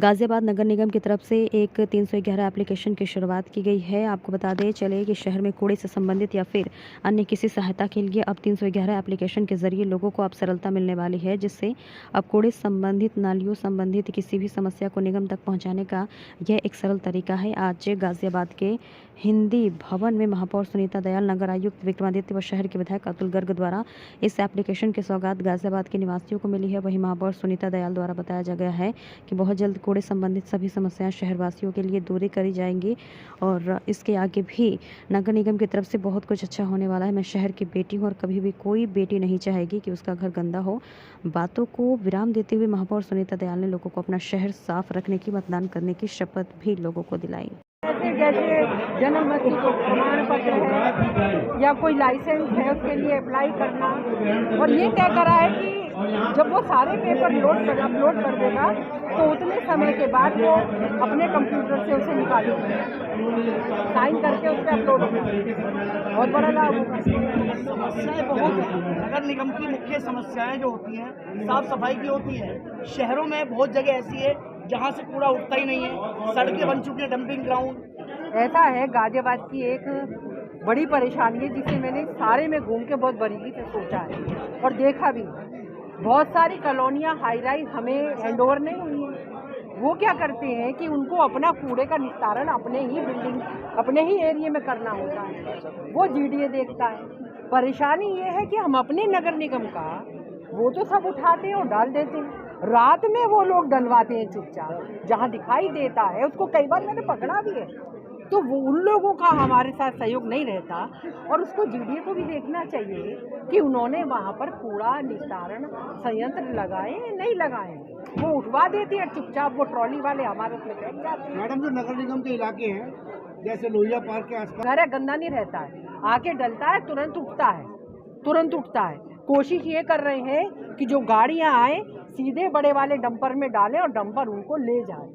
गाज़ियाबाद नगर निगम की तरफ से एक 311 एप्लीकेशन की शुरुआत की गई है। आपको बता दें चले कि शहर में कूड़े से संबंधित या फिर अन्य किसी सहायता के लिए अब 311 एप्लीकेशन के जरिए लोगों को अब सरलता मिलने वाली है, जिससे अब कूड़े संबंधित, नालियों संबंधित किसी भी समस्या को निगम तक पहुँचाने का यह एक सरल तरीका है। आज गाज़ियाबाद के हिंदी भवन में महापौर सुनीता दयाल, नगर आयुक्त विक्रमादित्य व शहर के विधायक अतुल गर्ग द्वारा इस एप्लीकेशन की सौगात गाज़ियाबाद के निवासियों को मिली है। वहीं महापौर सुनीता दयाल द्वारा बताया जा गया है कि बहुत जल्द कूड़े संबंधित सभी समस्याएं शहरवासियों के लिए दूर करी जाएंगी और इसके आगे भी नगर निगम की तरफ से बहुत कुछ अच्छा होने वाला है। मैं शहर की बेटी हूँ और कभी भी कोई बेटी नहीं चाहेगी कि उसका घर गंदा हो। बातों को विराम देते हुए महापौर सुनीता दयाल ने लोगों को अपना शहर साफ रखने की, मतदान करने की शपथ भी लोगों को दिलाई। जैसे जन्म मृत्यु प्रमाण पत्र है या कोई लाइसेंस है उसके लिए अप्लाई करना, और ये तय करा है कि जब वो सारे पेपर अपलोड कर देगा तो उतने समय के बाद वो अपने कंप्यूटर से उसे निकालेंगे, साइन करके उस पर अपलोड होगा। बहुत बड़ा लाभ होगा। समस्याएं बहुत नगर निगम की मुख्य समस्याएं जो होती हैं साफ सफाई की होती है। शहरों में बहुत जगह ऐसी है जहां से कूड़ा उठता ही नहीं है, सड़कें बन चुकी हैं, डंपिंग ग्राउंड। ऐसा है गाज़ियाबाद की एक बड़ी परेशानी है जिसे मैंने सारे में घूम के बहुत बारीकी से सोचा है और देखा भी। बहुत सारी कॉलोनियाँ हाई राइज हमें हैंडओवर नहीं हुई हैं। वो क्या करते हैं कि उनको अपना कूड़े का निस्तारण अपने ही बिल्डिंग, अपने ही एरिया में करना होता है, वो जीडीए देखता है। परेशानी ये है कि हम अपने नगर निगम का वो तो सब उठाते हैं और डाल देते हैं, रात में वो लोग डलवाते हैं चुपचाप। जहाँ दिखाई देता है उसको कई बार मैंने पकड़ा भी है, तो वो उन लोगों का हमारे साथ सहयोग नहीं रहता। और उसको जीडीए को भी देखना चाहिए कि उन्होंने वहाँ पर कूड़ा निस्तारण संयंत्र लगाए नहीं लगाए। वो उठवा देते हैं चुपचाप, वो ट्रॉली वाले हमारे उसमें बैठ जाते हैं। मैडम, जो नगर निगम के इलाके हैं जैसे लोहिया पार्क के आसपास, घर गंदा नहीं रहता है, आके डलता है, तुरंत उठता है, तुरंत उठता है। कोशिश ये कर रहे हैं कि जो गाड़ियाँ आए सीधे बड़े वाले डंपर में डालें और डंपर उनको ले जाए।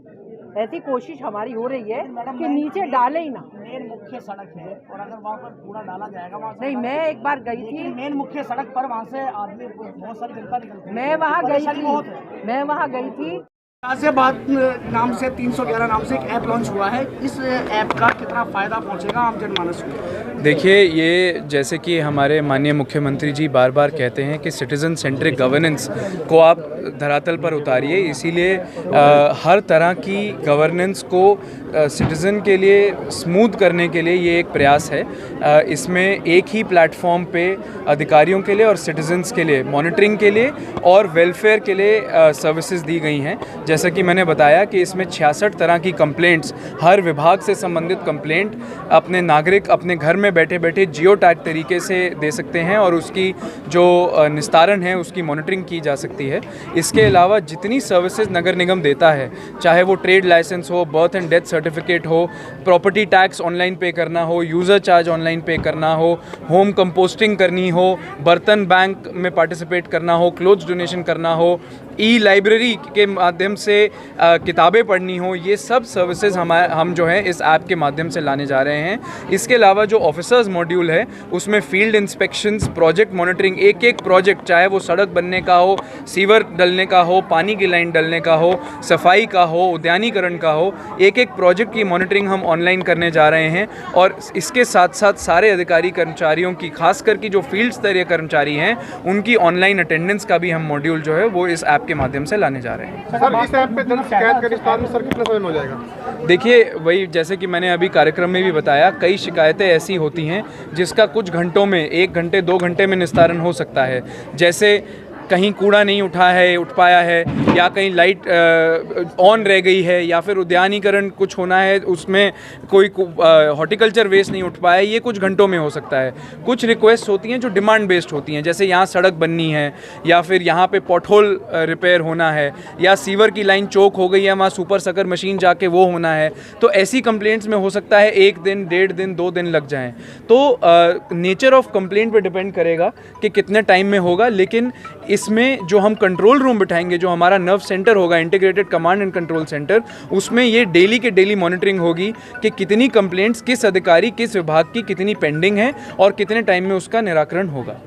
ऐसी कोशिश हमारी हो रही है कि नीचे डाले ही ना। मेन मुख्य सड़क है और अगर वहाँ पर कूड़ा डाला जाएगा वहाँ नहीं, मैं एक बार गई थी मेन मुख्य सड़क पर, वहाँ से आदमी बहुत सारी जनता निकलती है। मैं वहाँ गई थी। गाज़ियाबाद नाम से 311 नाम से एक ऐप लॉन्च हुआ है। इस ऐप का कितना फ़ायदा पहुंचेगा आम जनमानस को? देखिए, ये जैसे कि हमारे माननीय मुख्यमंत्री जी बार बार कहते हैं कि सिटीज़न सेंट्रिक गवर्नेंस को आप धरातल पर उतारिए, इसीलिए हर तरह की गवर्नेंस को सिटीज़न के लिए स्मूथ करने के लिए ये एक प्रयास है। इसमें एक ही प्लेटफॉर्म पे अधिकारियों के लिए और सिटीजन्स के लिए मॉनिटरिंग के लिए और वेलफेयर के लिए सर्विसेज दी गई हैं। जैसा कि मैंने बताया कि इसमें 66 तरह की कंप्लेंट्स, हर विभाग से संबंधित कंप्लेंट अपने नागरिक अपने घर में बैठे बैठे जियो टैग तरीके से दे सकते हैं और उसकी जो निस्तारण है उसकी मॉनिटरिंग की जा सकती है। इसके अलावा जितनी सर्विसेज नगर निगम देता है, चाहे वो ट्रेड लाइसेंस हो, बर्थ एंड डेथ सर्टिफिकेट हो, प्रॉपर्टी टैक्स ऑनलाइन पे करना हो, यूज़र चार्ज ऑनलाइन पे करना हो, होम कंपोस्टिंग करनी हो, बर्तन बैंक में पार्टिसिपेट करना हो, क्लोथ्स डोनेशन करना हो, ई लाइब्रेरी के माध्यम से किताबें पढ़नी हो, ये सब सर्विसेज हम जो है इस ऐप के माध्यम से लाने जा रहे हैं। इसके अलावा जो ऑफिसर्स मॉड्यूल है उसमें फील्ड इंस्पेक्शंस, प्रोजेक्ट मॉनिटरिंग, एक एक प्रोजेक्ट, चाहे वो सड़क बनने का हो, सीवर डलने का हो, पानी की लाइन डलने का हो, सफाई का हो, उद्यानीकरण का हो, एक एक प्रोजेक्ट की मॉनिटरिंग हम ऑनलाइन करने जा रहे हैं। और इसके साथ साथ सारे अधिकारी कर्मचारियों की, खासकर की जो फील्ड स्तरीय कर्मचारी हैं, उनकी ऑनलाइन अटेंडेंस का भी हम मॉड्यूल जो है वो इस ऐप के माध्यम से लाने जा रहे हैं। सर, इस ऐप पे दर्ज शिकायत का निस्तारण में सर कितना समय में हो जाएगा? देखिए, वही जैसे कि मैंने अभी कार्यक्रम में भी बताया, कई शिकायतें ऐसी होती हैं जिसका कुछ घंटों में, 1 घंटे 2 घंटे में निस्तारण हो सकता है। जैसे कहीं कूड़ा नहीं उठ पाया है, या कहीं लाइट ऑन रह गई है, या फिर उद्यानीकरण कुछ होना है, उसमें कोई हॉर्टिकल्चर वेस्ट नहीं उठ पाया, ये कुछ घंटों में हो सकता है। कुछ रिक्वेस्ट होती हैं जो डिमांड बेस्ड होती हैं, जैसे यहाँ सड़क बननी है, या फिर यहाँ पे पॉटहोल रिपेयर होना है, या सीवर की लाइन चोक हो गई है, वहाँ सुपर सकर मशीन जाके वो होना है। तो ऐसी कंप्लेंट्स में हो सकता है 1 दिन, 1.5 दिन, 2 दिन लग जाएँ। तो नेचर ऑफ कंप्लेंट पे डिपेंड करेगा कि कितने टाइम में होगा। लेकिन इसमें जो हम कंट्रोल रूम बिठाएंगे, जो हमारा नर्व सेंटर होगा, integrated command and control centre, उसमें ये डेली के डेली मॉनिटरिंग होगी कि कितनी कंप्लेंट्स किस अधिकारी, किस विभाग की कितनी पेंडिंग है और कितने टाइम में उसका निराकरण होगा।